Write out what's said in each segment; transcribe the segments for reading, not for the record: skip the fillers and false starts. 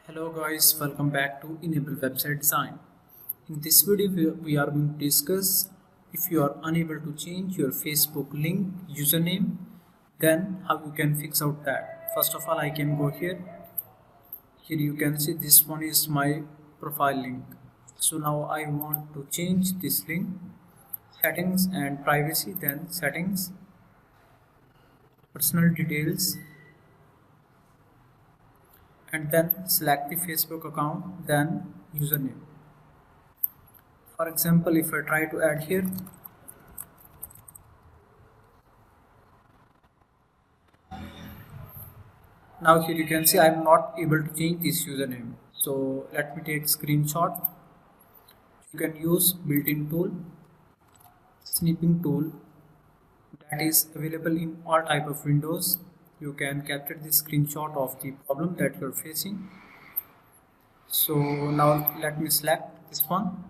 Hello guys, welcome back to Enable Website Design. In this video we are going to discuss if you are unable to change your Facebook link username, then how you can fix out that. First of all, I can go here. Here you can see this one is my profile link. So now I want to change this link. Settings and privacy, then settings, personal details, and then select the Facebook account, then username. For example, if I try to add here, now here you can see I am not able to change this username. So let me take screenshot. You can use built-in tool, snipping tool, that is available in all type of windows. You can capture the screenshot of the problem that you're facing. So now let me select this one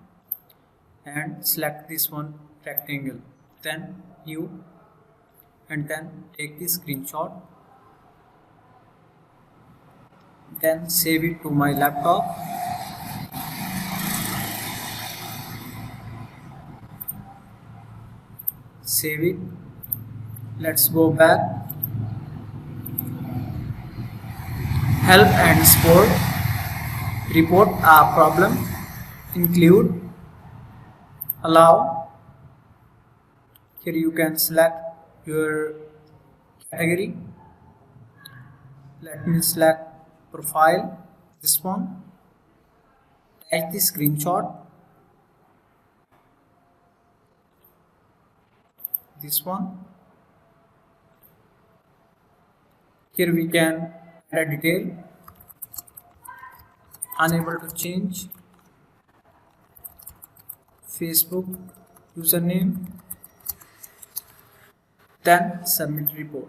and select this one rectangle, then new, and then take the screenshot, then save it to my laptop. Save it. Let's go back. Help and support. Report a problem. Include. Allow. Here you can select your category. Let me select profile, this one. Take the screenshot, this one. Here we can add a detail, unable to change Facebook username, then submit report.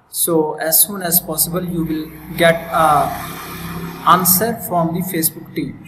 So as soon as possible you will get a answer from the Facebook team.